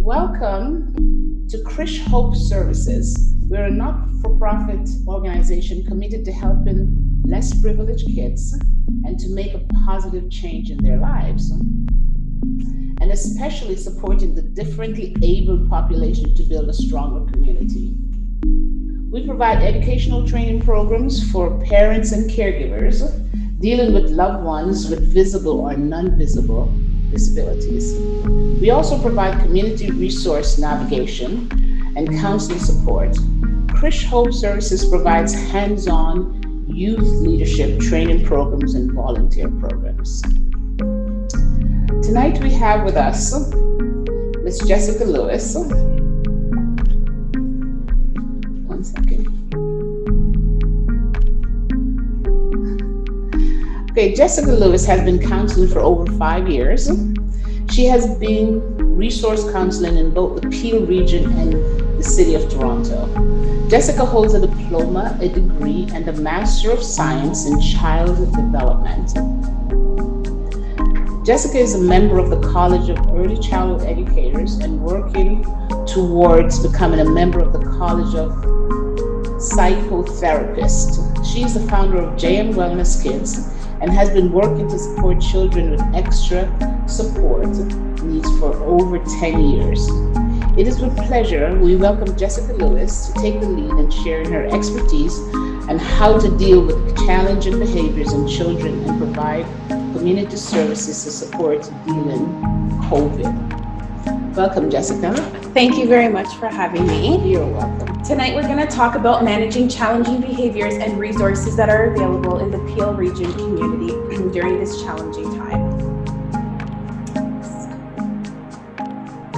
Welcome to Krish Hope Services. We're a not-for-profit organization committed to helping less privileged kids and to make a positive change in their lives, and especially supporting the differently abled population to build a stronger community. We provide educational training programs for parents and caregivers dealing with loved ones with visible or non-visible disabilities. We also provide community resource navigation and counseling support. Krish Hope Services provides hands-on youth leadership training programs and volunteer programs. Tonight we have with us Ms. Jessica Lewis. One second. Okay, Jessica Lewis has been counseling for over 5 years. She has been resource counseling in both the Peel region and the city of Toronto. Jessica holds a diploma, a degree, and a Master of Science in Child Development. Jessica is a member of the College of Early Childhood Educators and working towards becoming a member of the College of Psychotherapists. She is the founder of JM Wellness Kids and has been working to support children with extra support needs for over 10 years. It is with pleasure we welcome Jessica Lewis to take the lead in sharing her expertise and how to deal with challenging behaviors in children and provide community services to support dealing COVID. Welcome, Jessica. Thank you very much for having me. You're welcome. Tonight we're going to talk about managing challenging behaviors and resources that are available in the Peel region community during this challenging time.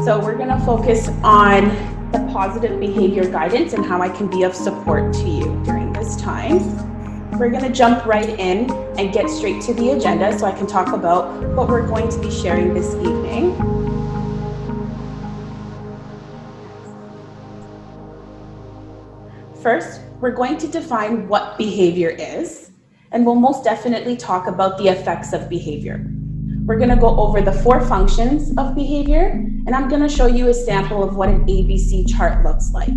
So we're going to focus on the positive behavior guidance and how I can be of support to you during this time. We're going to jump right in and get straight to the agenda so I can talk about what we're going to be sharing this evening. First, we're going to define what behavior is, and we'll most definitely talk about the effects of behavior. We're going to go over the 4 functions of behavior, and I'm going to show you a sample of what an ABC chart looks like.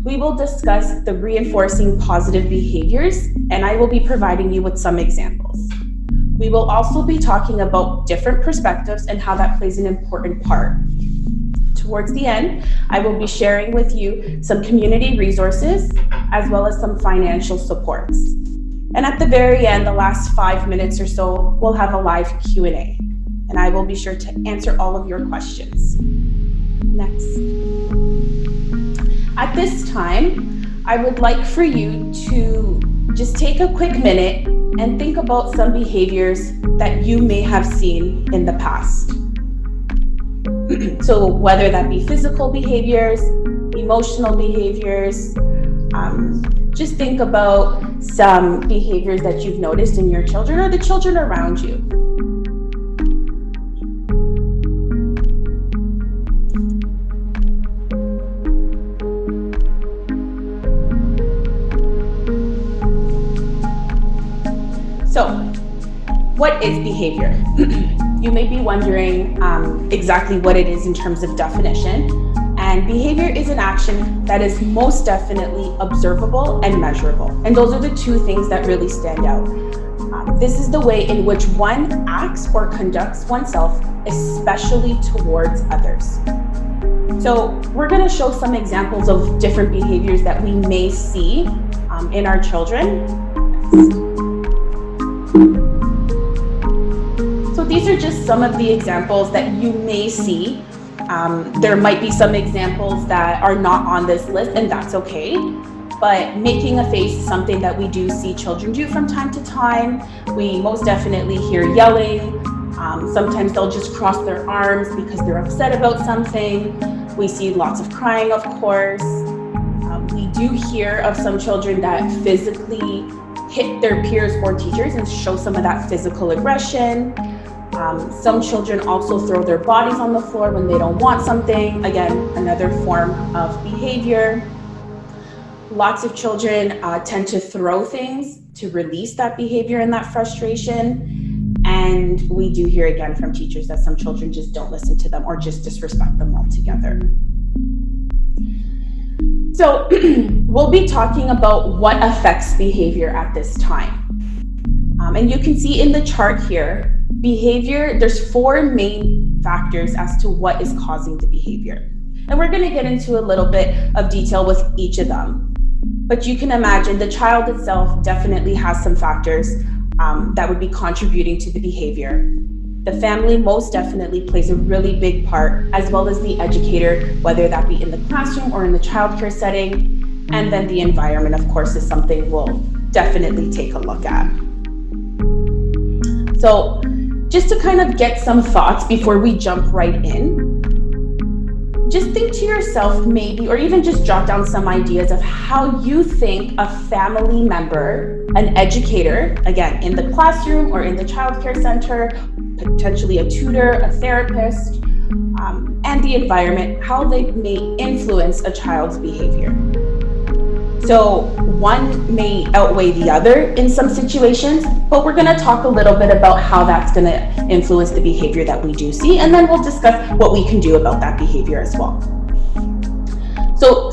We will discuss the reinforcing positive behaviors, and I will be providing you with some examples. We will also be talking about different perspectives and how that plays an important part. Towards the end, I will be sharing with you some community resources as well as some financial supports. And at the very end, the last 5 minutes or so, we'll have a live Q&A, and I will be sure to answer all of your questions. Next. At this time, I would like for you to just take a quick minute and think about some behaviors that you may have seen in the past. So whether that be physical behaviors, emotional behaviors, just think about some behaviors that you've noticed in your children or the children around you. So, what is behavior? You may be wondering exactly what it is in terms of definition. And behavior is an action that is most definitely observable and measurable. And those are the 2 things that really stand out. This is the way in which one acts or conducts oneself, especially towards others. So we're going to show some examples of different behaviors that we may see in our children. So these are just some of the examples that you may see. There might be some examples that are not on this list, and that's okay. But making a face is something that we do see children do from time to time. We most definitely hear yelling. Sometimes they'll just cross their arms because they're upset about something. We see lots of crying, of course. We do hear of some children that physically hit their peers or teachers and show some of that physical aggression. Some children also throw their bodies on the floor when they don't want something. Again, another form of behavior. Lots of children tend to throw things to release that behavior and that frustration. And And we do hear again from teachers that some children just don't listen to them or just disrespect them altogether. So we'll be talking about what affects behavior at this time. And you can see in the chart here, behavior, there's 4 main factors as to what is causing the behavior. And we're going to get into a little bit of detail with each of them. But you can imagine the child itself definitely has some factors that would be contributing to the behavior. The family most definitely plays a really big part, as well as the educator, whether that be in the classroom or in the childcare setting. And then the environment, of course, is something we'll definitely take a look at. So just to kind of get some thoughts before we jump right in, just think to yourself maybe, or even just jot down some ideas of how you think a family member, an educator, again, in the classroom or in the childcare center, potentially a tutor, a therapist, and the environment, how they may influence a child's behavior. So one may outweigh the other in some situations, but we're going to talk a little bit about how that's going to influence the behavior that we do see, and then we'll discuss what we can do about that behavior as well. So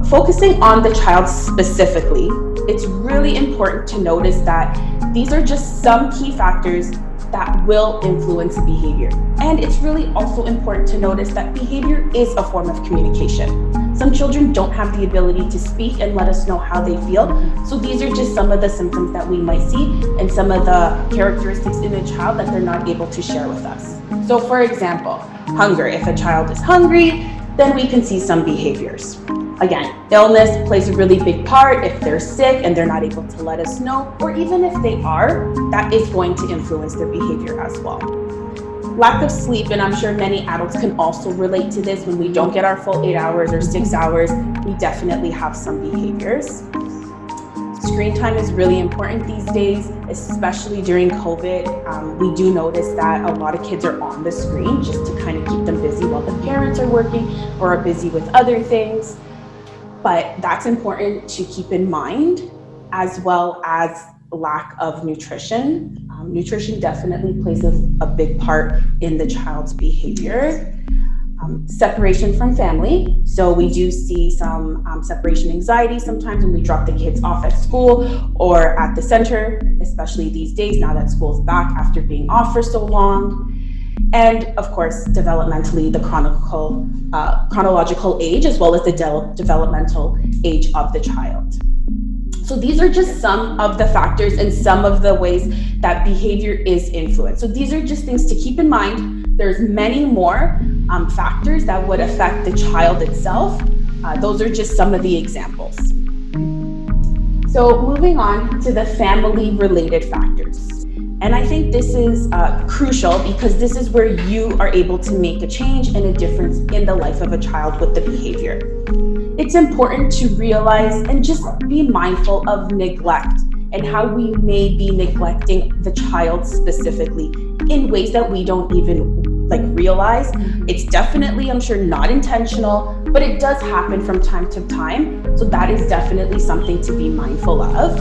focusing on the child specifically, it's really important to notice that these are just some key factors that will influence behavior. And it's really also important to notice that behavior is a form of communication. Some children don't have the ability to speak and let us know how they feel. So these are just some of the symptoms that we might see and some of the characteristics in a child that they're not able to share with us. So for example, hunger. If a child is hungry, then we can see some behaviors. Again, illness plays a really big part. If they're sick and they're not able to let us know, or even if they are, that is going to influence their behavior as well. Lack of sleep, and I'm sure many adults can also relate to this. When we don't get our full 8 hours or 6 hours, we definitely have some behaviors. Screen time is really important these days, especially during COVID. We do notice that a lot of kids are on the screen just to kind of keep them busy while the parents are working or are busy with other things. But that's important to keep in mind, as well as lack of nutrition. Nutrition definitely plays a big part in the child's behavior. Separation from family. So we do see some separation anxiety sometimes when we drop the kids off at school or at the center, especially these days now that school's back after being off for so long. And of course, developmentally, the chronological age, as well as the developmental age of the child. So these are just some of the factors and some of the ways that behavior is influenced. So these are just things to keep in mind. There's many more factors that would affect the child itself. Those are just some of the examples. So moving on to the family-related factors. And I think this is crucial because this is where you are able to make a change and a difference in the life of a child with the behavior. It's important to realize and just be mindful of neglect and how we may be neglecting the child specifically in ways that we don't even realize. It's definitely, I'm sure, not intentional, but it does happen from time to time. So that is definitely something to be mindful of.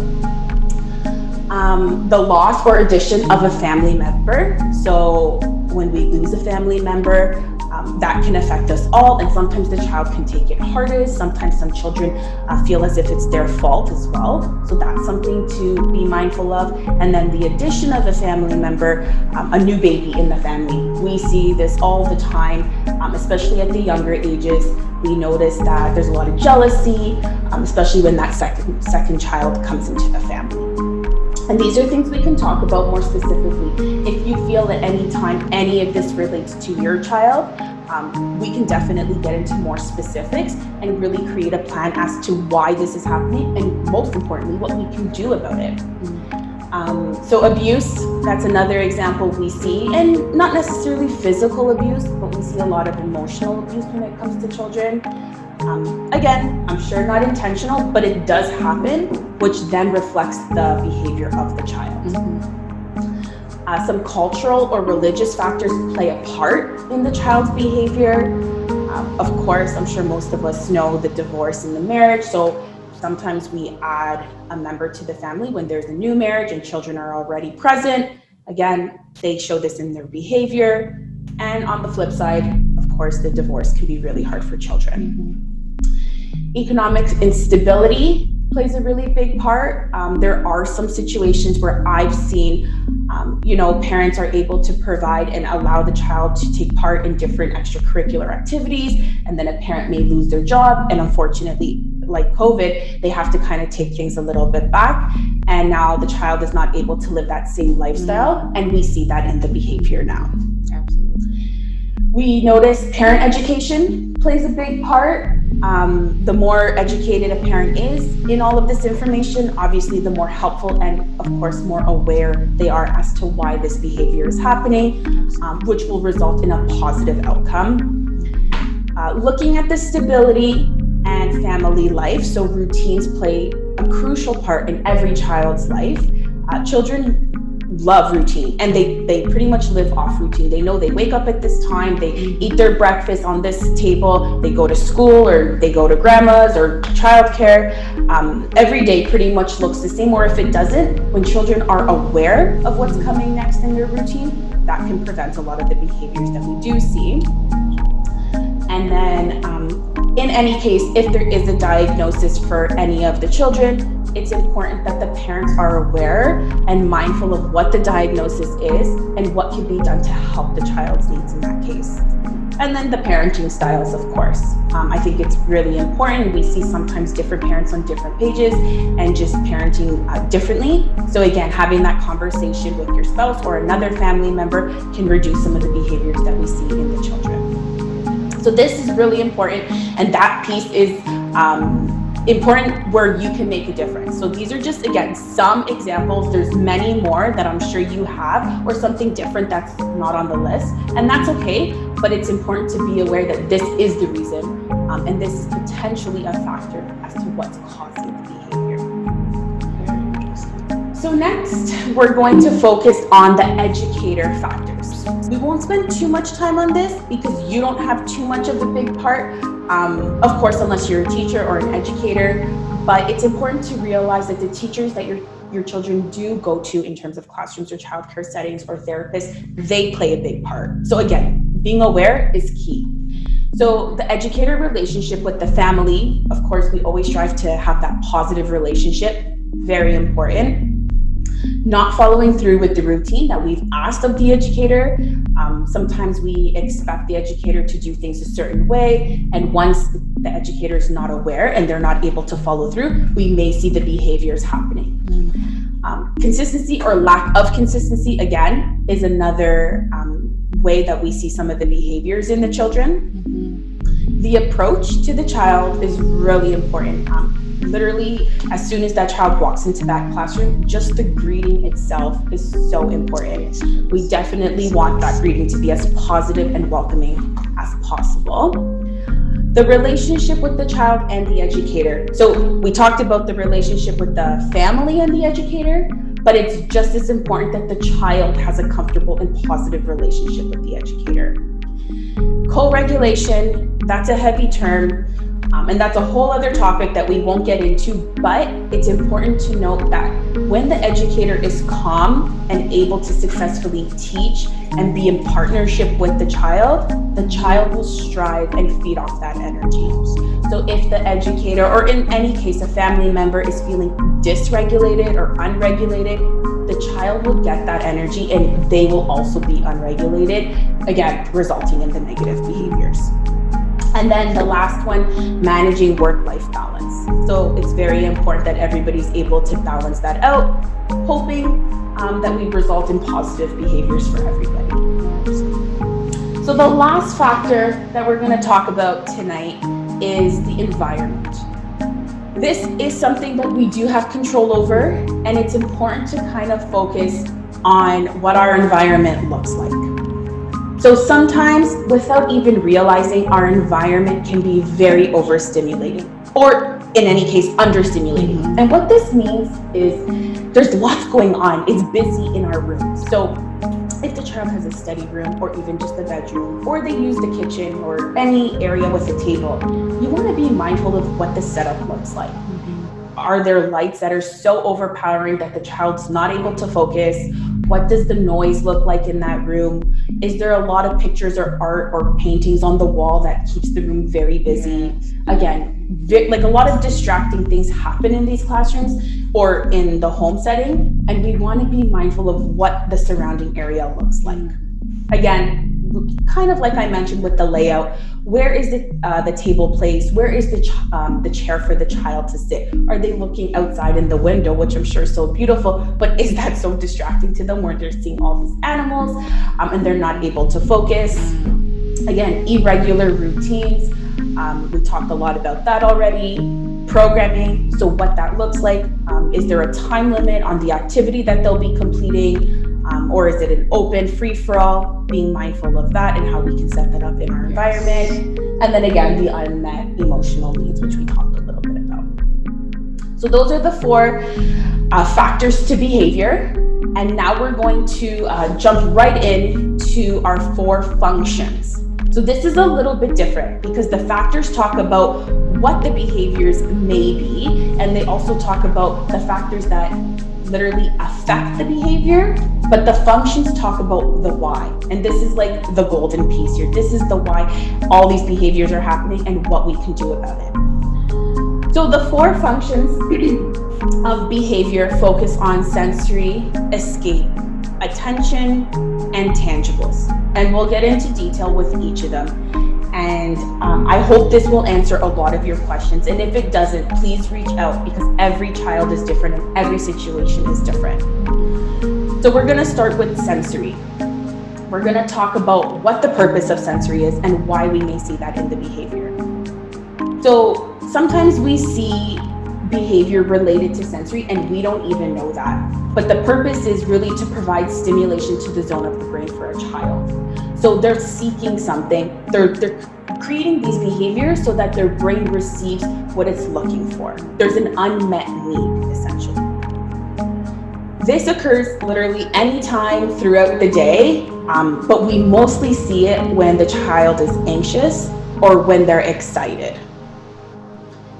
The loss or addition of a family member. So when we lose a family member, that can affect us all, and sometimes the child can take it hardest. Sometimes some children feel as if it's their fault as well. So that's something to be mindful of. And then the addition of a family member, a new baby in the family. We see this all the time, especially at the younger ages. We notice that there's a lot of jealousy, especially when that second child comes into the family. And these are things we can talk about more specifically. If you feel at any time any of this relates to your child, we can definitely get into more specifics and really create a plan as to why this is happening and, most importantly, what we can do about it. So abuse, that's another example we see, and not necessarily physical abuse, but we see a lot of emotional abuse when it comes to children. Again, I'm sure not intentional, but it does happen, which then reflects the behavior of the child. Some cultural or religious factors play a part in the child's behavior. Of course, I'm sure most of us know the divorce and the marriage. So sometimes we add a member to the family when there's a new marriage and children are already present. Again, they show this in their behavior. And on the flip side, of course, the divorce can be really hard for children. Economic instability plays a really big part. There are some situations where I've seen, parents are able to provide and allow the child to take part in different extracurricular activities, and then a parent may lose their job, and unfortunately, like COVID, they have to kind of take things a little bit back, and now the child is not able to live that same lifestyle, and we see that in the behavior now. Absolutely. We notice parent education plays a big part. The more educated a parent is in all of this information, obviously the more helpful and of course more aware they are as to why this behavior is happening, which will result in a positive outcome. Looking at the stability and family life, so routines play a crucial part in every child's life. Children love routine, and they pretty much live off routine. They know they wake up at this time, they eat their breakfast on this table, they go to school or they go to grandma's or childcare. Every day pretty much looks the same, or if it doesn't, when children are aware of what's coming next in their routine, that can prevent a lot of the behaviors that we do see. And then in any case, if there is a diagnosis for any of the children, it's important that the parents are aware and mindful of what the diagnosis is and what can be done to help the child's needs in that case. And then the parenting styles, of course. I think it's really important. We see sometimes different parents on different pages and just parenting differently. So again, having that conversation with your spouse or another family member can reduce some of the behaviors that we see in the children. So this is really important, and that piece is important where you can make a difference. So these are just, again, some examples. There's many more that I'm sure you have, or something different that's not on the list, and that's okay, but it's important to be aware that this is the reason, and this is potentially a factor as to what's causing the behavior. Very interesting. So next, we're going to focus on the educator factors. We won't spend too much time on this because you don't have too much of a big part, of course, unless you're a teacher or an educator, but it's important to realize that the teachers that your children do go to in terms of classrooms or childcare settings or therapists, they play a big part. So again, being aware is key. So the educator relationship with the family, of course, we always strive to have that positive relationship, very important. Not following through with the routine that we've asked of the educator. Sometimes we expect the educator to do things a certain way, and once the educator is not aware and they're not able to follow through, we may see the behaviors happening. Consistency or lack of consistency, again, is another way that we see some of the behaviors in the children. The approach to the child is really important. Literally, as soon as that child walks into that classroom, just the greeting itself is so important. We definitely want that greeting to be as positive and welcoming as possible. The relationship with the child and the educator. So we talked about the relationship with the family and the educator, but it's just as important that the child has a comfortable and positive relationship with the educator. Co-regulation, that's a heavy term. And that's a whole other topic that we won't get into, but it's important to note that when the educator is calm and able to successfully teach and be in partnership with the child will strive and feed off that energy. So if the educator, or in any case, a family member is feeling dysregulated or unregulated, the child will get that energy and they will also be unregulated, again, resulting in the negative behaviors. And then the last one, managing work-life balance. So it's very important that everybody's able to balance that out, hoping that we result in positive behaviors for everybody. So the last factor that we're going to talk about tonight is the environment. This is something that we do have control over, and it's important to kind of focus on what our environment looks like. So sometimes, without even realizing, our environment can be very overstimulating, or in any case, understimulating. And what this means is there's lots going on. It's busy in our room. So if the child has a study room, or even just a bedroom, or they use the kitchen or any area with a table, you want to be mindful of what the setup looks like. Are there lights that are so overpowering that the child's not able to focus? What does the noise look like in that room? Is there a lot of pictures or art or paintings on the wall that keeps the room very busy? Again, like a lot of distracting things happen in these classrooms or in the home setting, and we want to be mindful of what the surrounding area looks like. Again, kind of like I mentioned with the layout, where is the table placed? Where is the chair for the child to sit? Are they looking outside in the window, which I'm sure is so beautiful, but is that so distracting to them where they're seeing all these animals and they're not able to focus? Again, irregular routines. We talked a lot about that already. Programming, so what that looks like. Is there a time limit on the activity that they'll be completing? Or is it an open free-for-all? Being mindful of that and how we can set that up in our environment. And then again, the unmet emotional needs, which we talked a little bit about. So those are the 4 factors to behavior. And now we're going to jump right into our 4 functions. So this is a little bit different because the factors talk about what the behaviors may be, and they also talk about the factors that literally affect the behavior, but the functions talk about the why. And this is like the golden piece here. This is the why all these behaviors are happening and what we can do about it. So the 4 functions of behavior focus on sensory, escape, attention, and tangibles. And we'll get into detail with each of them. And I hope this will answer a lot of your questions. And if it doesn't, please reach out because every child is different and every situation is different. So we're going to start with sensory. We're going to talk about what the purpose of sensory is and why we may see that in the behavior. So sometimes we see behavior related to sensory and we don't even know that. But the purpose is really to provide stimulation to the zone of the brain for a child. So they're seeking something, they're creating these behaviors so that their brain receives what it's looking for. There's an unmet need, essentially. This occurs literally anytime throughout the day, but we mostly see it when the child is anxious or when they're excited.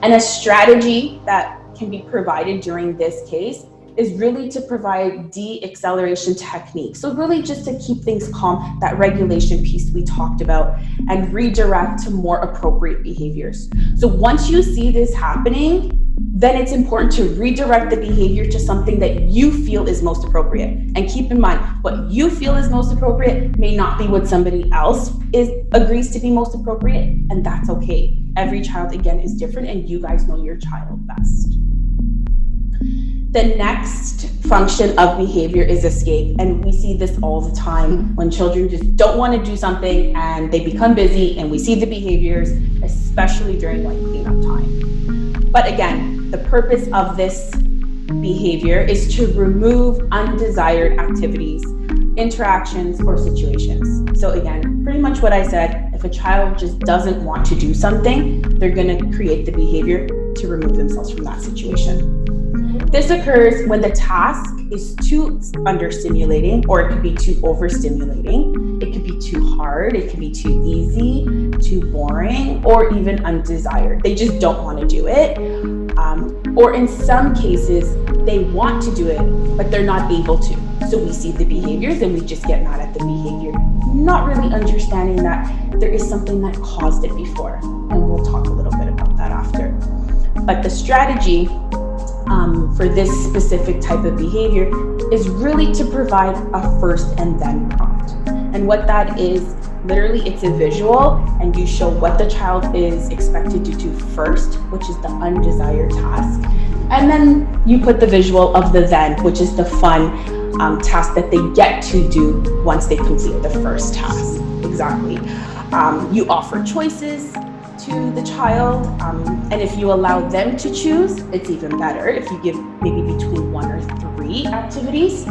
And a strategy that can be provided during this case is really to provide de-acceleration techniques. So really just to keep things calm, that regulation piece we talked about, and redirect to more appropriate behaviors. So once you see this happening, then it's important to redirect the behavior to something that you feel is most appropriate. And keep in mind, what you feel is most appropriate may not be what somebody else agrees to be most appropriate, and that's okay. Every child, again, is different, and you guys know your child best. The next function of behavior is escape, and we see this all the time when children just don't want to do something and they become busy, and we see the behaviors, especially during like cleanup time. But again, the purpose of this behavior is to remove undesired activities, interactions, or situations. So again, pretty much what I said, if a child just doesn't want to do something, they're going to create the behavior to remove themselves from that situation. This occurs when the task is too understimulating, or it could be too overstimulating. It could be too hard, it could be too easy, too boring, or even undesired. They just don't want to do it. Or in some cases, they want to do it, but they're not able to. So we see the behaviors and we just get mad at the behavior, not really understanding that there is something that caused it before. And we'll talk a little bit about that after. But the strategy for this specific type of behavior is really to provide a first and then prompt. And what that is, literally it's a visual, and you show what the child is expected to do first, which is the undesired task. And then you put the visual of the then, which is the fun task that they get to do once they complete the first task. Exactly. You offer choices to the child, and if you allow them to choose, it's even better. If you give maybe between 1 or 3 activities,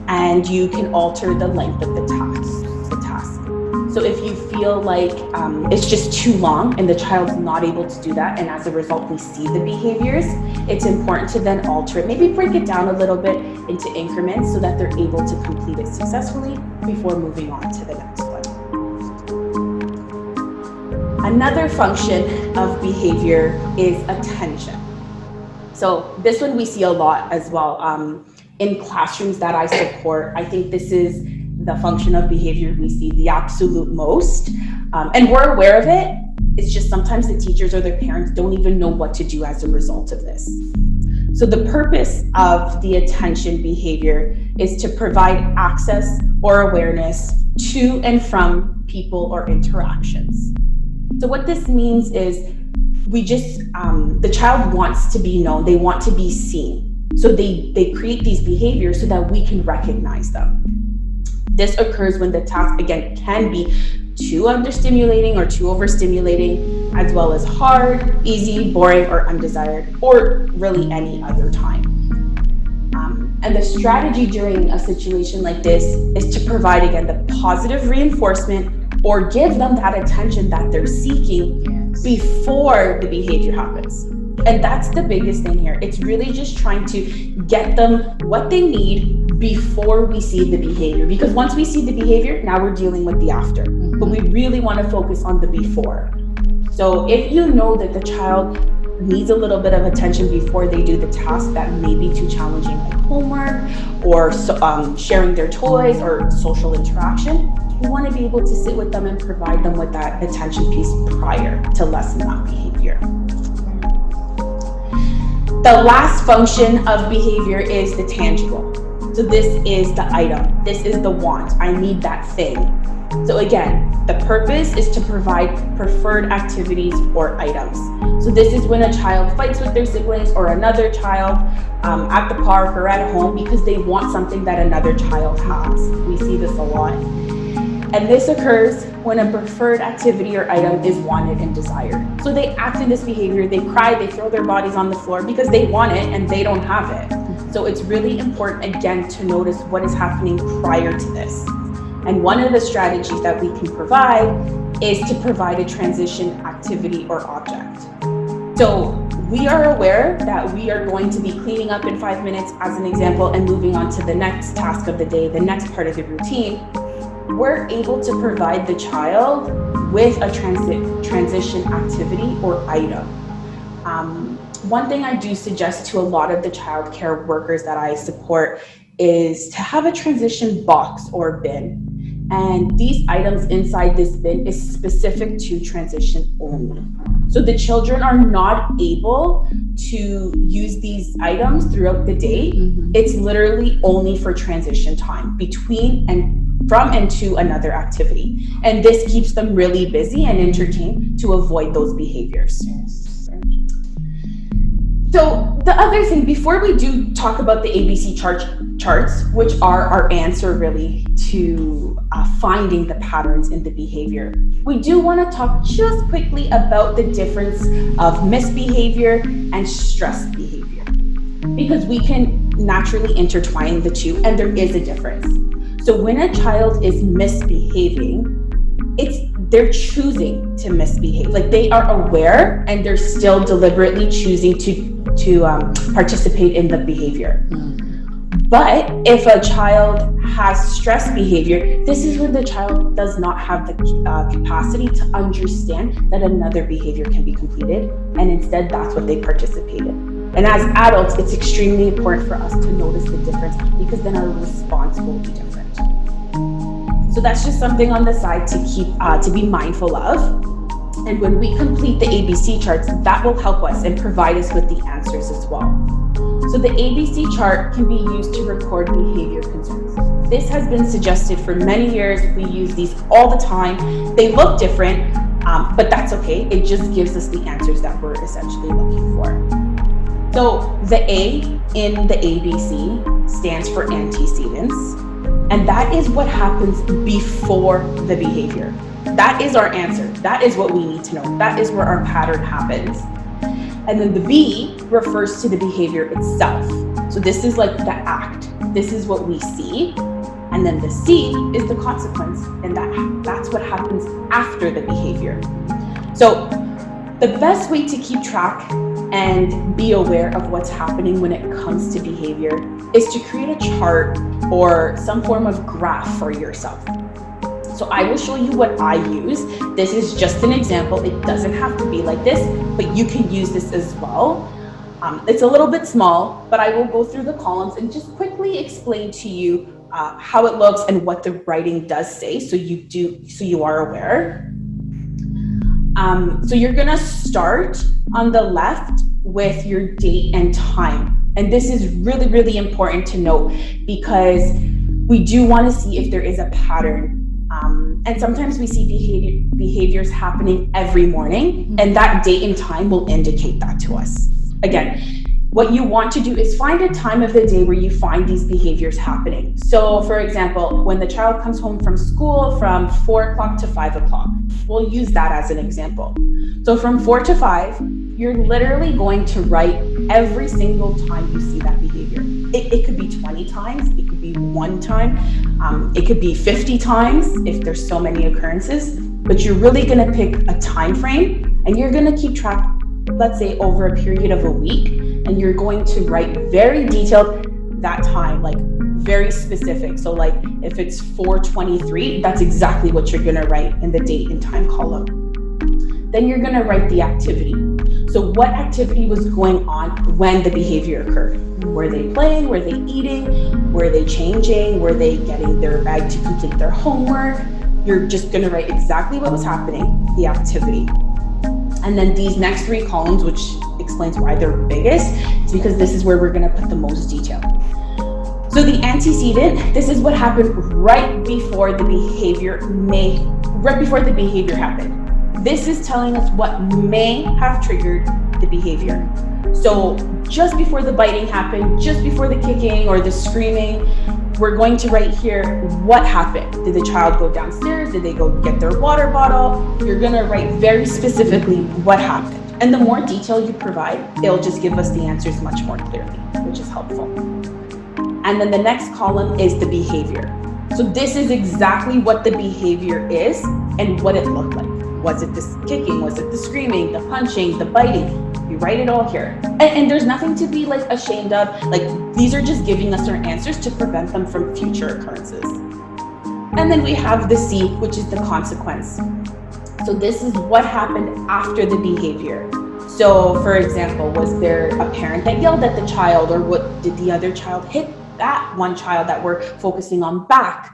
and you can alter the length of the task. So if you feel like it's just too long and the child's not able to do that, and as a result we see the behaviors, it's important to then alter it, maybe break it down a little bit into increments so that they're able to complete it successfully before moving on to the next one. Another function of behavior is attention. So this one we see a lot as well. in classrooms that I support, I think this is the function of behavior we see the absolute most. And we're aware of it. It's just sometimes the teachers or their parents don't even know what to do as a result of this. So the purpose of the attention behavior is to provide access or awareness to and from people or interactions. So what this means is the child wants to be known, they want to be seen. So they create these behaviors so that we can recognize them. This occurs when the task, again, can be too understimulating or too overstimulating, as well as hard, easy, boring, or undesired, or really any other time. And the strategy during a situation like this is to provide, again, the positive reinforcement or give them that attention that they're seeking before the behavior happens. And that's the biggest thing here. It's really just trying to get them what they need before we see the behavior. Because once we see the behavior, now we're dealing with the after. But we really want to focus on the before. So if you know that the child needs a little bit of attention before they do the task that may be too challenging, like homework or sharing their toys or social interaction, we want to be able to sit with them and provide them with that attention piece prior to lessen that behavior. The last function of behavior is the tangible. So this is the item. This is the want. I need that thing. So again, the purpose is to provide preferred activities or items. So this is when a child fights with their siblings or another child at the park or at home because they want something that another child has. We see this a lot. And this occurs when a preferred activity or item is wanted and desired. So they act in this behavior, they cry, they throw their bodies on the floor because they want it and they don't have it. So it's really important, again, to notice what is happening prior to this. And one of the strategies that we can provide is to provide a transition activity or object. So we are aware that we are going to be cleaning up in 5 minutes, as an example, and moving on to the next task of the day, the next part of the routine. We're able to provide the child with a transition activity or item. One thing I do suggest to a lot of the child care workers that I support is to have a transition box or bin. And these items inside this bin is specific to transition only. So the children are not able to use these items throughout the day. It's literally only for transition time between and from and to another activity. And this keeps them really busy and entertained to avoid those behaviors. So the other thing, before we do talk about the ABC charts, which are our answer really to finding the patterns in the behavior, we do want to talk just quickly about the difference of misbehavior and stress behavior, because we can naturally intertwine the two and there is a difference. So when a child is misbehaving, they're choosing to misbehave. Like they are aware and they're still deliberately choosing to participate in the behavior. But if a child has stress behavior, this is when the child does not have the capacity to understand that another behavior can be completed, and instead that's what they participate in. And as adults, it's extremely important for us to notice the difference, because then our response will be different. So that's just something on the side to keep to be mindful of. And when we complete the ABC charts, that will help us and provide us with the answers as well. So the ABC chart can be used to record behavior concerns. This has been suggested for many years. We use these all the time. They look different, but that's okay. It just gives us the answers that we're essentially looking for. So the A in the ABC stands for antecedents, and that is what happens before the behavior. That is our answer. That is what we need to know. That is where our pattern happens. And then the B refers to the behavior itself. So this is like the act. This is what we see. And then the C is the consequence. And that's what happens after the behavior. So the best way to keep track and be aware of what's happening when it comes to behavior is to create a chart or some form of graph for yourself. So I will show you what I use. This is just an example. It doesn't have to be like this, but you can use this as well. It's a little bit small, but I will go through the columns and just quickly explain to you how it looks and what the writing does say, so you are aware. So you're gonna start on the left with your date and time. And this is really, really important to note, because we do want to see if there is a pattern. And sometimes we see behaviors happening every morning, and that date and time will indicate that to us. Again, what you want to do is find a time of the day where you find these behaviors happening. So for example, when the child comes home from school from 4 o'clock to 5 o'clock, we'll use that as an example. So from 4 to 5, you're literally going to write every single time you see that behavior. It could be 20 times, it could be 1 time, it could be 50 times if there's so many occurrences, but you're really gonna pick a time frame and you're gonna keep track, let's say over a period of a week, and you're going to write very detailed that time, like very specific. So like if it's 4:23, that's exactly what you're gonna write in the date and time column. Then you're gonna write the activity. So what activity was going on when the behavior occurred? Were they playing? Were they eating? Were they changing? Were they getting their bag to complete their homework? You're just gonna write exactly what was happening, the activity. And then these next 3 columns, which explains why they're biggest, is because this is where we're gonna put the most detail. So the antecedent, this is what happened right before the behavior happened. This is telling us what may have triggered the behavior. So just before the biting happened, just before the kicking or the screaming, we're going to write here what happened. Did the child go downstairs? Did they go get their water bottle? You're gonna write very specifically what happened. And the more detail you provide, it'll just give us the answers much more clearly, which is helpful. And then the next column is the behavior. So this is exactly what the behavior is and what it looked like. Was it the kicking? Was it the screaming, the punching, the biting? You write it all here. And there's nothing to be like ashamed of. Like, these are just giving us our answers to prevent them from future occurrences. And then we have the C, which is the consequence. So this is what happened after the behavior. So for example, was there a parent that yelled at the child, or what did the other child hit that one child that we're focusing on back?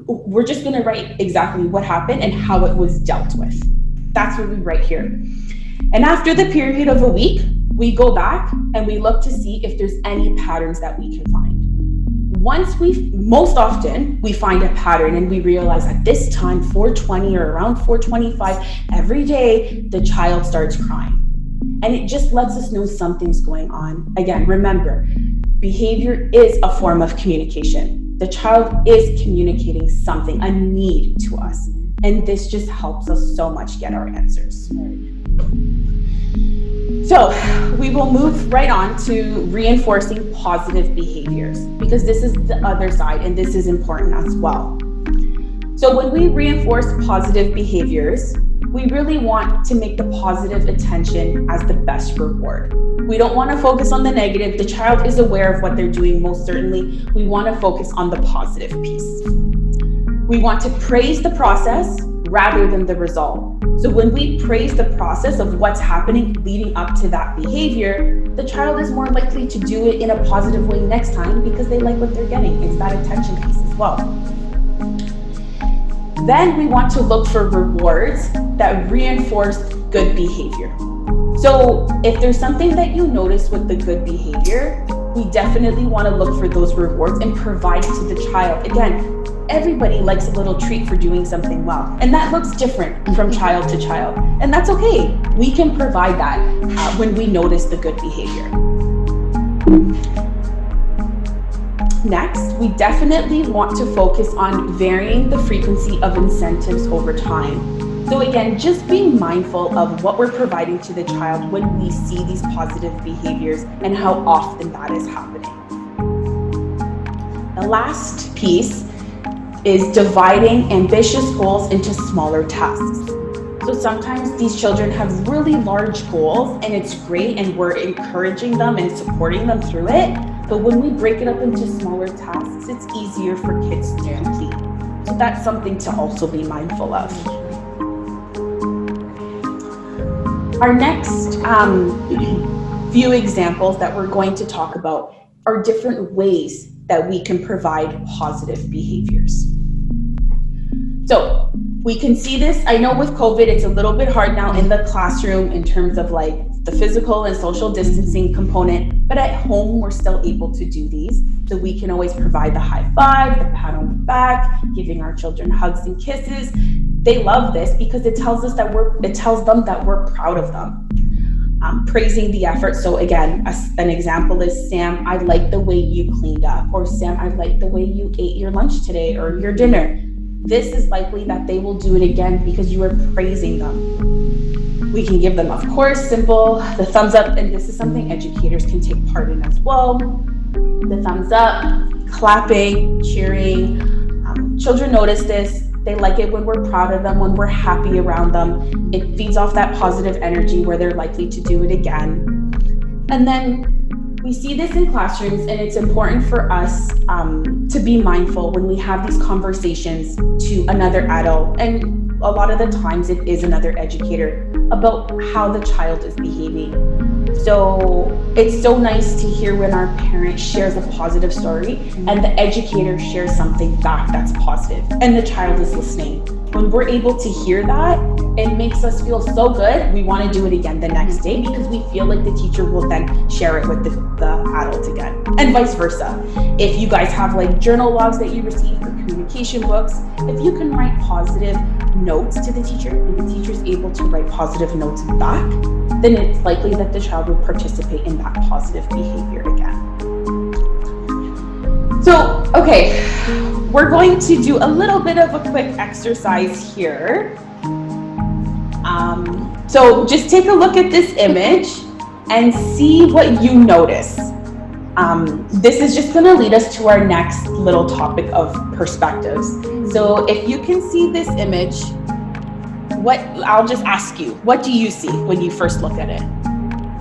We're just gonna write exactly what happened and how it was dealt with. That's what we write here. And after the period of a week, we go back and we look to see if there's any patterns that we can find. Most often we find a pattern and we realize at this time, 4:20 or around 4:25, every day the child starts crying. And it just lets us know something's going on. Again, remember, behavior is a form of communication. The child is communicating something, a need to us. And this just helps us so much get our answers. So we will move right on to reinforcing positive behaviors, because this is the other side and this is important as well. So when we reinforce positive behaviors, we really want to make the positive attention as the best reward. We don't want to focus on the negative. The child is aware of what they're doing, most certainly. We want to focus on the positive piece. We want to praise the process rather than the result. So when we praise the process of what's happening leading up to that behavior, the child is more likely to do it in a positive way next time because they like what they're getting. It's that attention piece as well. Then we want to look for rewards that reinforce good behavior. So if there's something that you notice with the good behavior, we definitely want to look for those rewards and provide it to the child. Again, everybody likes a little treat for doing something well, and that looks different from child to child, and that's okay. We can provide that when we notice the good behavior. Next, we definitely want to focus on varying the frequency of incentives over time. So again, just being mindful of what we're providing to the child when we see these positive behaviors and how often that is happening. The last piece is dividing ambitious goals into smaller tasks. So sometimes these children have really large goals and it's great and we're encouraging them and supporting them through it. But when we break it up into smaller tasks, it's easier for kids to complete. So that's something to also be mindful of. Our next few examples that we're going to talk about are different ways that we can provide positive behaviors. So we can see this. I know with COVID, it's a little bit hard now in the classroom in terms of like the physical and social distancing component, but at home, we're still able to do these. So we can always provide the high five, the pat on the back, giving our children hugs and kisses. They love this because it tells them that we're proud of them. Praising the effort. So again, an example is, Sam, I like the way you cleaned up, or Sam, I like the way you ate your lunch today or your dinner. This is likely that they will do it again because you are praising them. We can give them, of course, the thumbs up, and this is something educators can take part in as well. The thumbs up, clapping, cheering. Children notice this. They like it when we're proud of them, when we're happy around them. It feeds off that positive energy where they're likely to do it again. And then we see this in classrooms, and it's important for us to be mindful when we have these conversations to another adult, and a lot of the times it is another educator, about how the child is behaving. So it's so nice to hear when our parent shares a positive story and the educator shares something back that's positive and the child is listening. When we're able to hear that, it makes us feel so good. We want to do it again the next day because we feel like the teacher will then share it with the adult again, and vice versa. If you guys have like journal logs that you receive or communication books, if you can write positive notes to the teacher and the teacher is able to write positive notes back, then it's likely that the child will participate in that positive behavior again. So, okay, we're going to do a little bit of a quick exercise here. So just take a look at this image and see what you notice. This is just going to lead us to our next little topic of perspectives. So if you can see this image, I'll just ask you, what do you see when you first look at it?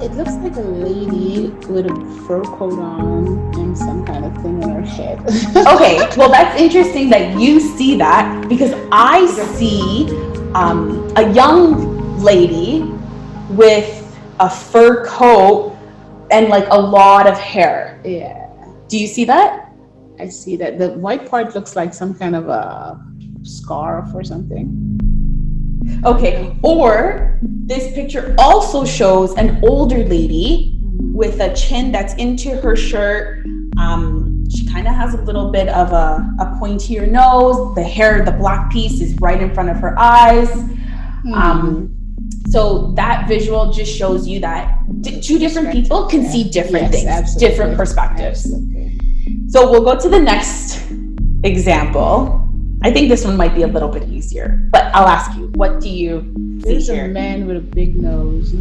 It looks like a lady with a fur coat on and some kind of thing on her head. Okay, well that's interesting that you see that, because I see a young lady with a fur coat and like a lot of hair. Yeah. Do you see that? I see that. The white part looks like some kind of a scarf or something. Okay, or this picture also shows an older lady with a chin that's into her shirt. She kind of has a little bit of a pointier nose. The hair, the black piece is right in front of her eyes. So that visual just shows you that two different people can see different things, absolutely. Different perspectives. Absolutely. So we'll go to the next example. I think this one might be a little bit easier, but I'll ask you, what do you see There's here? A man with a big nose.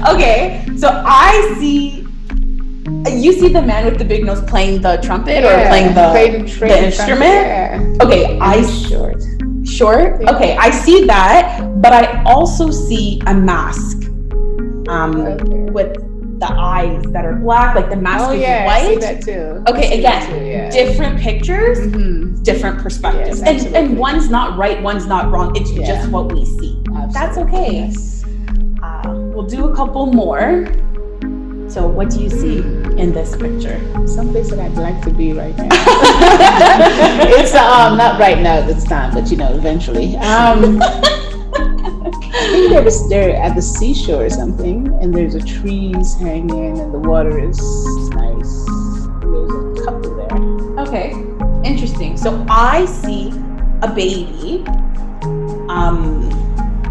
Okay, so you see the man with the big nose playing the trumpet or playing the instrument? Yeah. Okay, Short? Yeah. Okay, I see that, but I also see a mask with the eyes that are black, like the mask is white. I see that too. Okay, again, different pictures, different perspectives. Yes, and one's not right, one's not wrong. It's just what we see. Absolutely. That's okay. Yes. We'll do a couple more. So what do you see in this picture? Someplace that I'd like to be right now. It's not right now at this time, but eventually. I think they're at the seashore or something, and there's trees hanging, and the water is nice. There's a couple there. Okay, interesting. So I see a baby.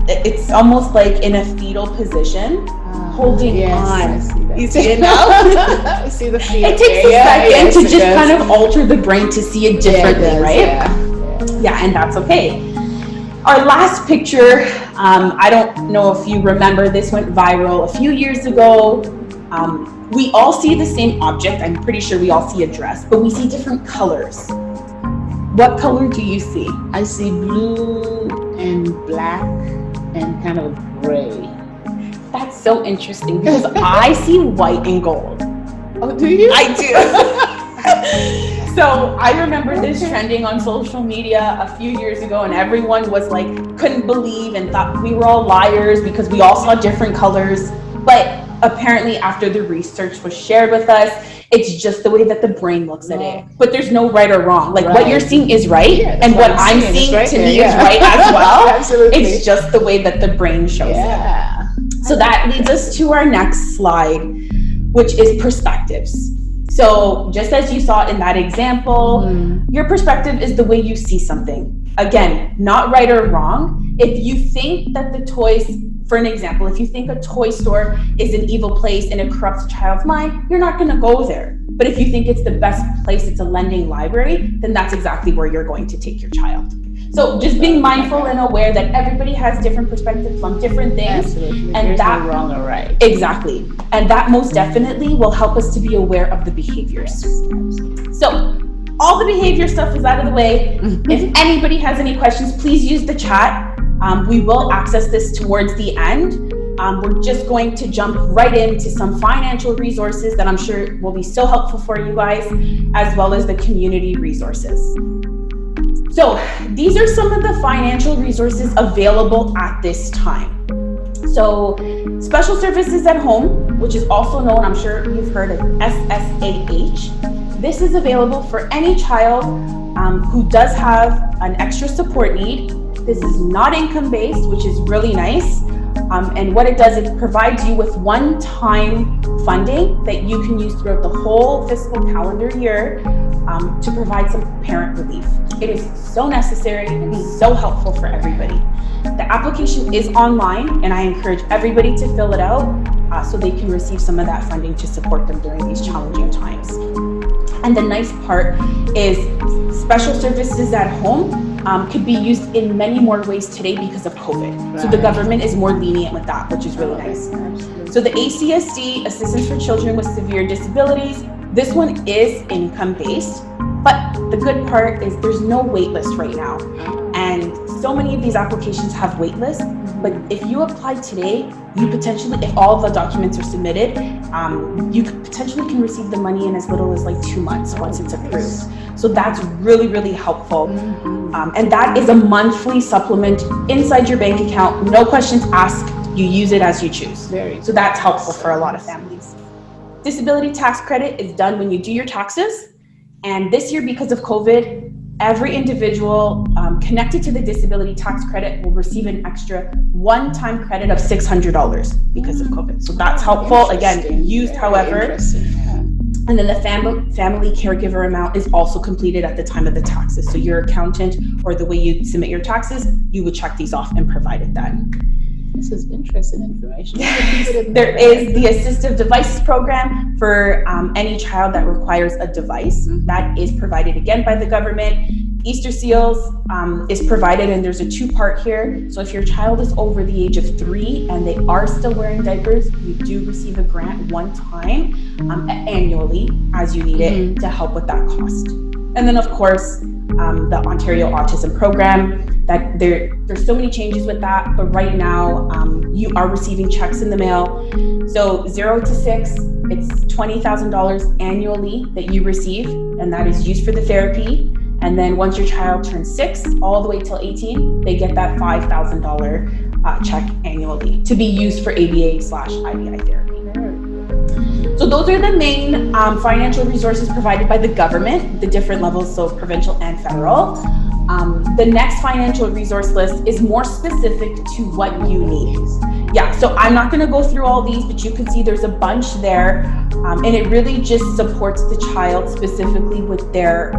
It's almost like in a fetal position, holding on. I see that. You see it now? I see the fetal. It takes a second to just kind of alter the brain to see it differently, right? Yeah, and that's okay. Our last picture, I don't know if you remember, this went viral a few years ago. We all see the same object. I'm pretty sure we all see a dress, but we see different colors. What color do you see? I see blue and black and kind of gray. That's so interesting because I see white and gold. Oh, do you? I do. So I remember this trending on social media a few years ago, and everyone was like, couldn't believe and thought we were all liars because we all saw different colors. But apparently after the research was shared with us, it's just the way that the brain looks at it. But there's no right or wrong. Like what you're seeing is right, and what I'm seeing to me is right as well. Absolutely. It's just the way that the brain shows it. So that leads us to our next slide, which is perspectives. So just as you saw in that example, your perspective is the way you see something. Again, not right or wrong. If you think that the toys, for an example, if you think a toy store is an evil place and it corrupts a child's mind, you're not going to go there. But if you think it's the best place, it's a lending library, then that's exactly where you're going to take your child. So just being mindful and aware that everybody has different perspectives on different things. Absolutely. And there's that no wrong or right. Exactly. And that most definitely will help us to be aware of the behaviors. So all the behavior stuff is out of the way. If anybody has any questions, please use the chat. We will access this towards the end. We're just going to jump right into some financial resources that I'm sure will be so helpful for you guys, as well as the community resources. So these are some of the financial resources available at this time. So Special Services at Home, which is also known, I'm sure you've heard of SSAH. This is available for any child who does have an extra support need. This is not income-based, which is really nice. And what it does, it provides you with one-time funding that you can use throughout the whole fiscal calendar year to provide some parent relief. It is so necessary and so helpful for everybody. The application is online, and I encourage everybody to fill it out so they can receive some of that funding to support them during these challenging times. And the nice part is Special Services at Home could be used in many more ways today because of COVID. So the government is more lenient with that, which is really nice. So the ACSD, Assistance for Children with Severe Disabilities, this one is income-based, but the good part is there's no wait list right now. And so many of these applications have wait lists, but if you apply today, you potentially, if all the documents are submitted, you potentially can receive the money in as little as like 2 months once it's approved. So that's really, really helpful. And that is a monthly supplement inside your bank account, no questions asked, you use it as you choose. So that's helpful for a lot of families. Disability tax credit is done when you do your taxes. And this year, because of COVID, every individual connected to the disability tax credit will receive an extra one-time credit of $600 because of COVID. So that's helpful. Again, used however. And then the family caregiver amount is also completed at the time of the taxes. So your accountant or the way you submit your taxes, you would check these off and provide it then. This is interesting information. There is the assistive devices program for any child that requires a device. That is provided again by the government. Easter seals is provided, and there's a two-part here. So if your child is over the age of 3 and they are still wearing diapers, you do receive a grant one time annually as you need it to help with that cost. And then of course, the Ontario Autism program, that there's so many changes with that, but right now you are receiving checks in the mail. So 0 to 6, it's $20,000 annually that you receive, and that is used for the therapy. And then once your child turns 6, all the way till 18, they get that $5,000 check annually to be used for ABA/IBI therapy. So those are the main financial resources provided by the government, the different levels, so provincial and federal. The next financial resource list is more specific to what you need. Yeah, so I'm not going to go through all these, but you can see there's a bunch there, and it really just supports the child specifically with their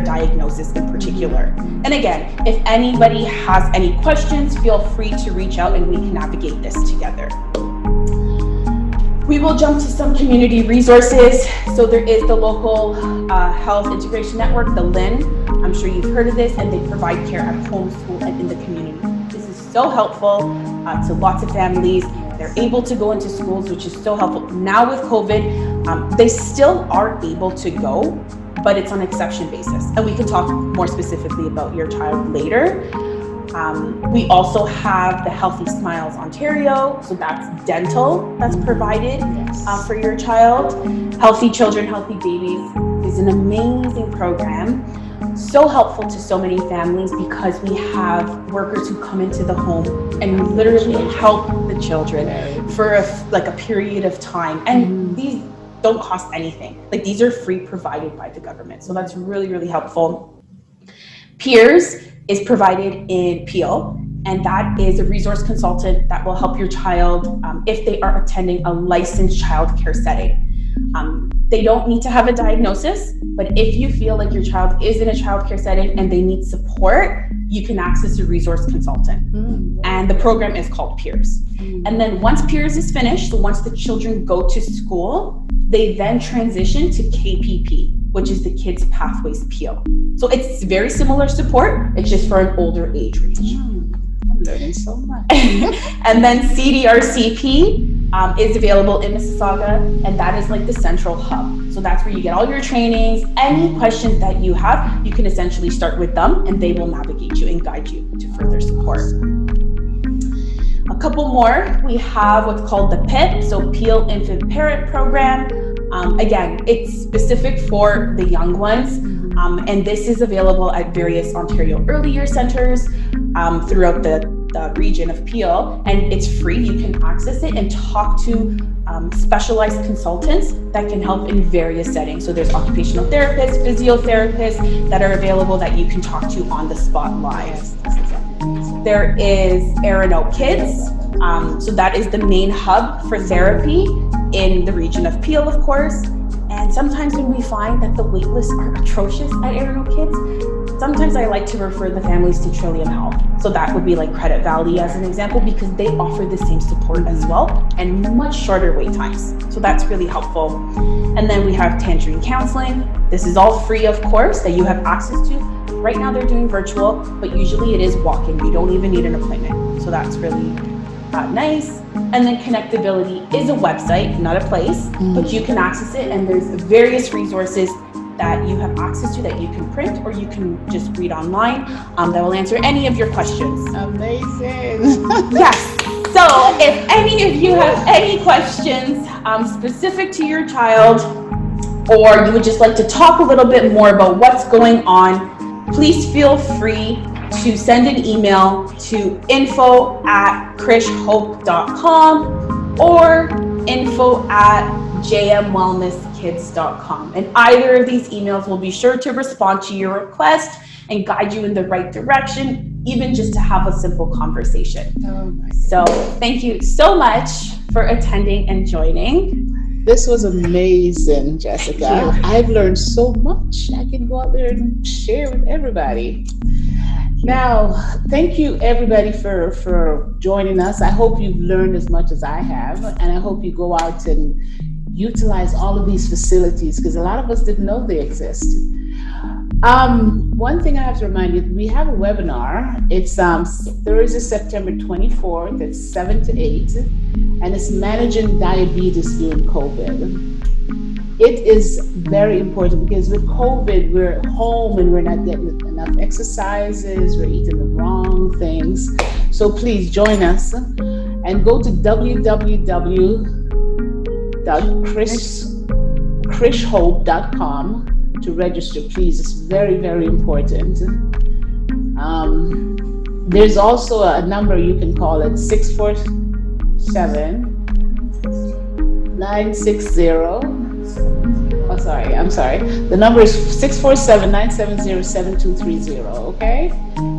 diagnosis in particular. And again, if anybody has any questions, feel free to reach out and we can navigate this together. We will jump to some community resources. So there is the local health integration network, the LIN. I'm sure you've heard of this, and they provide care at home, school, and in the community. This is so helpful to lots of families. They're able to go into schools, which is so helpful. Now with COVID, they still are able to go, but it's on exception basis. And we can talk more specifically about your child later. We also have the Healthy Smiles Ontario, so that's dental that's provided for your child. Healthy Children, Healthy Babies is an amazing program, so helpful to so many families because we have workers who come into the home and literally help the children for a period of time. And these don't cost anything. Like, these are free, provided by the government. So that's really, really helpful. Peers is provided in Peel, and that is a resource consultant that will help your child if they are attending a licensed childcare setting. They don't need to have a diagnosis, but if you feel like your child is in a childcare setting and they need support, you can access a resource consultant. And the program is called Peers. And then once Peers is finished, so once the children go to school, they then transition to KPP, which is the Kids Pathways Peel. So it's very similar support, it's just for an older age range. I'm learning so much. And then CDRCP is available in Mississauga, and that is like the central hub. So that's where you get all your trainings. Any questions that you have, you can essentially start with them, and they will navigate you and guide you to further support. A couple more, we have what's called the PIP, so Peel Infant Parrot Program. Again, it's specific for the young ones, and this is available at various Ontario early year centers throughout the region of Peel, and it's free. You can access it and talk to specialized consultants that can help in various settings. So there's occupational therapists, physiotherapists that are available that you can talk to on the spot live. There is Arano Kids, so that is the main hub for therapy in the region of Peel, of course. And sometimes when we find that the wait lists are atrocious at Arano Kids, sometimes I like to refer the families to Trillium Health. So that would be like Credit Valley as an example, because they offer the same support as well and much shorter wait times. So that's really helpful. And then we have Tangerine Counseling. This is all free, of course, that you have access to. Right now they're doing virtual, but usually it is walk-in. You don't even need an appointment. So that's really nice. And then Connectability is a website, not a place, but you can access it, and there's various resources that you have access to that you can print or you can just read online that will answer any of your questions. Amazing. Yes. So if any of you have any questions specific to your child, or you would just like to talk a little bit more about what's going on, please feel free to send an email to info@krishhope.com or info@jmwellnesskids.com. And either of these emails will be sure to respond to your request and guide you in the right direction, even just to have a simple conversation. So thank you so much for attending and joining. This was amazing, Jessica. I've learned so much. I can go out there and share with everybody. Now, thank you everybody for joining us. I hope you've learned as much as I have, and I hope you go out and utilize all of these facilities, because a lot of us didn't know they exist. One thing I have to remind you, we have a webinar. It's Thursday, September 24th at 7 to 8, and it's managing diabetes during COVID. It is very important because with COVID, we're home and we're not getting enough exercises, we're eating the wrong things. So please join us and go to www.krishhope.com to register, please. It's very, very important. There's also a number you can call at 647-960. Oh, sorry, I'm sorry. The number is 647-970-7230, okay?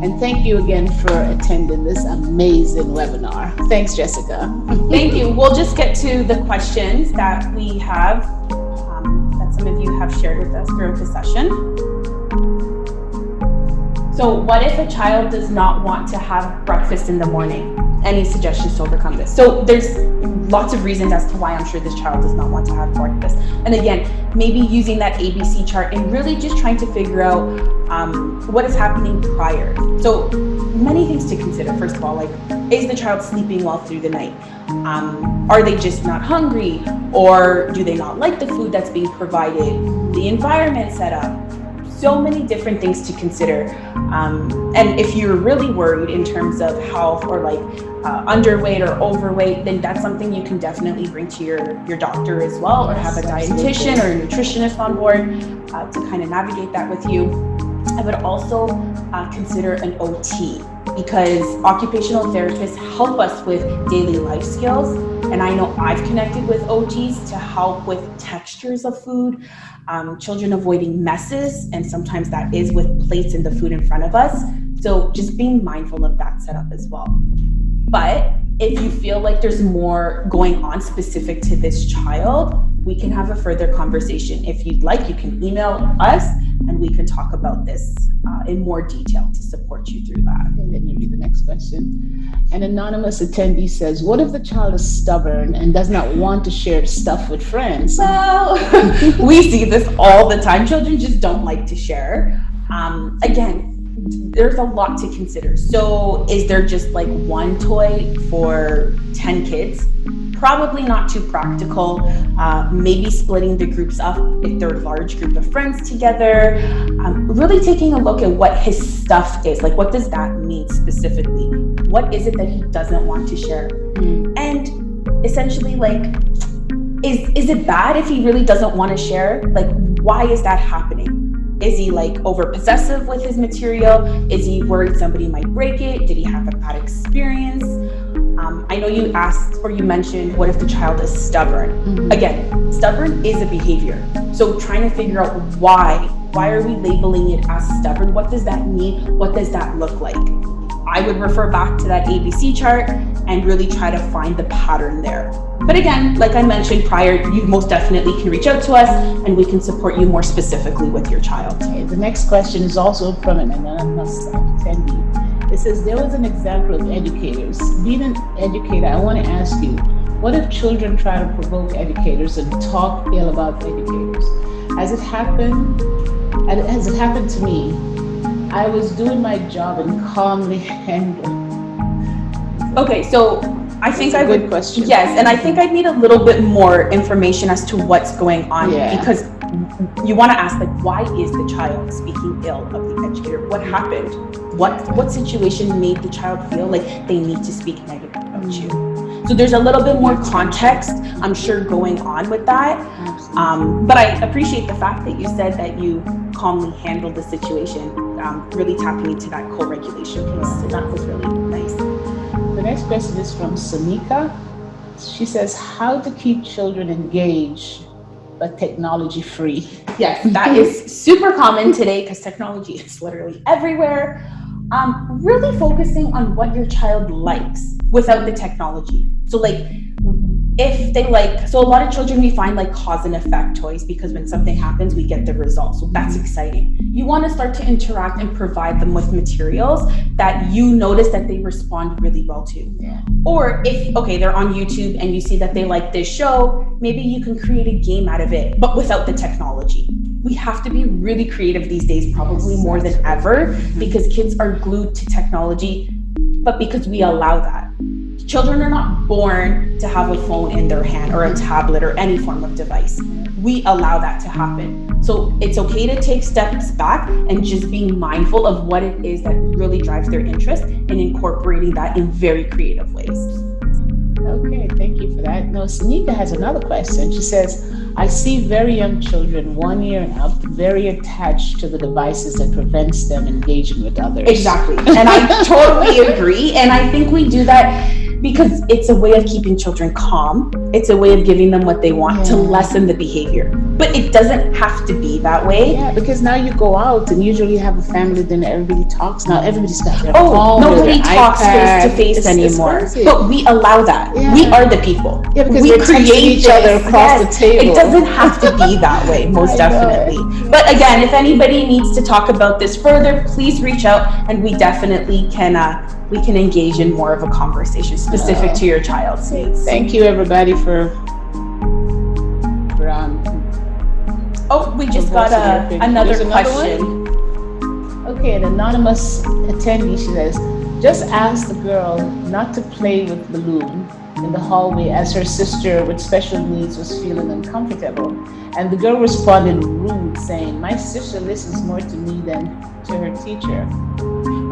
And thank you again for attending this amazing webinar. Thanks, Jessica. Thank you. We'll just get to the questions that we have, that some of you have shared with us throughout the session. So what if a child does not want to have breakfast in the morning? Any suggestions to overcome this? So there's lots of reasons as to why I'm sure this child does not want to have breakfast. And again, maybe using that ABC chart and really just trying to figure out what is happening prior. So many things to consider. First of all, like, is the child sleeping well through the night? Are they just not hungry? Or do they not like the food that's being provided? The environment set up? So many different things to consider. And if you're really worried in terms of health or like underweight or overweight, then that's something you can definitely bring to your doctor as well, or have a dietitian or a nutritionist on board to kind of navigate that with you. I would also consider an OT. because occupational therapists help us with daily life skills. And I know I've connected with OTs to help with textures of food, children avoiding messes, and sometimes that is with plates and the food in front of us. So just being mindful of that setup as well. But if you feel like there's more going on specific to this child, we can have a further conversation. If you'd like, you can email us and we can talk about this in more detail to support you through that. Okay, let me read the next question. An anonymous attendee says, what if the child is stubborn and does not want to share stuff with friends? Well, we see this all the time. Children just don't like to share. Again, there's a lot to consider. So is there just like one toy for 10 kids? Probably not too practical. Maybe splitting the groups up if they're a large group of friends together. Really taking a look at what his stuff is. Like, what does that mean specifically? What is it that he doesn't want to share? And essentially, like, is it bad if he really doesn't want to share? Like, why is that happening? Is he like over possessive with his material? Is he worried somebody might break it? Did he have a bad experience? I know you asked or you mentioned, what if the child is stubborn? Again, stubborn is a behavior. So trying to figure out why are we labeling it as stubborn? What does that mean? What does that look like? I would refer back to that ABC chart and really try to find the pattern there. But again, like I mentioned prior, you most definitely can reach out to us and we can support you more specifically with your child. Okay, the next question is also from an anonymous attendee. It says, there was an example of educators. Being an educator, I want to ask you, what if children try to provoke educators and talk ill about educators? Has it happened to me? I was doing my job and calmly handled. Okay, so I think That's a good question. Yes, and I think I need a little bit more information as to what's going on, because you want to ask, like, why is the child speaking ill of the educator? What happened? What situation made the child feel like they need to speak negative about you? So there's a little bit more context, I'm sure, going on with that. But I appreciate the fact that you said that you calmly handled the situation, really tapping into that co-regulation piece. So that was really nice. The next question is from Sanika. She says, how to keep children engaged but technology free? Yes, that is super common today because technology is literally everywhere. Really focusing on what your child likes without the technology. So like, if they like, so a lot of children we find like cause and effect toys, because when something happens, we get the result. So that's exciting. You want to start to interact and provide them with materials that you notice that they respond really well to. Yeah. Or if, okay, they're on YouTube and you see that they like this show, maybe you can create a game out of it, but without the technology. We have to be really creative these days, probably more than ever, because kids are glued to technology, but because we allow that. Children are not born to have a phone in their hand or a tablet or any form of device. We allow that to happen. So it's okay to take steps back and just being mindful of what it is that really drives their interest and incorporating that in very creative ways. Okay, thank you for that. Now, Sanika has another question. She says, I see very young children, 1 year and up, very attached to the devices that prevents them engaging with others. Exactly. And I totally agree. And I think we do that because it's a way of keeping children calm. It's a way of giving them what they want to lessen the behavior. But it doesn't have to be that way. Yeah, because now you go out and usually you have a family dinner, everybody talks. Now everybody's got their phone. Nobody talks face to face anymore. But we allow that. Yeah. We are the people. Yeah, because we we're create each other across the table. It doesn't have to be that way, most definitely. But again, if anybody needs to talk about this further, please reach out and we definitely can engage in more of a conversation specific to your child's needs. Thank you, everybody, for we just got another question. Okay, an anonymous attendee, she says, just ask the girl not to play with balloon in the hallway as her sister with special needs was feeling uncomfortable. And the girl responded rude, saying, my sister listens more to me than to her teacher.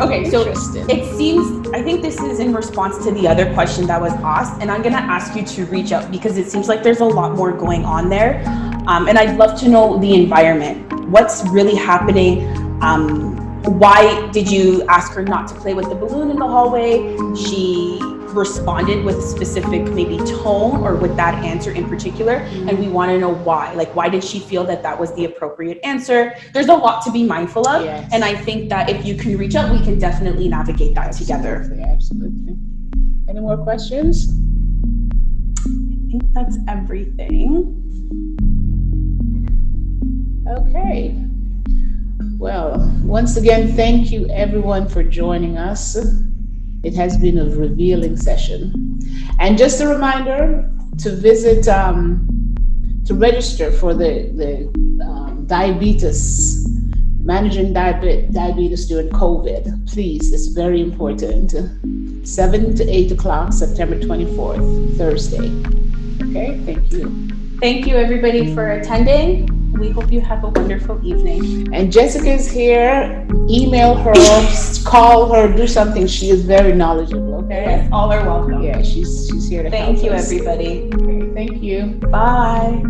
Okay, so it seems, I think this is in response to the other question that was asked, and I'm gonna ask you to reach out because it seems like there's a lot more going on there. And I'd love to know the environment. What's really happening? why did you ask her not to play with the balloon in the hallway? She responded with specific maybe tone or with that answer in particular, and we want to know why. Like, why did she feel that that was the appropriate answer? There's a lot to be mindful of, and I think that if you can reach out, we can definitely navigate that together. Absolutely. Any more questions? I think that's everything. Okay. Well, once again, thank you everyone for joining us. It has been a revealing session. And just a reminder to visit, to register for the diabetes, managing diabetes during COVID. Please, it's very important. 7 to 8 o'clock, September 24th, Thursday. Okay, thank you. Thank you everybody for attending. We hope you have a wonderful evening. And Jessica's here. Email her, call her, do something. She is very knowledgeable, okay? Yes, all are welcome. Yeah, she's here to help us. Thank you, everybody. Okay, thank you. Bye.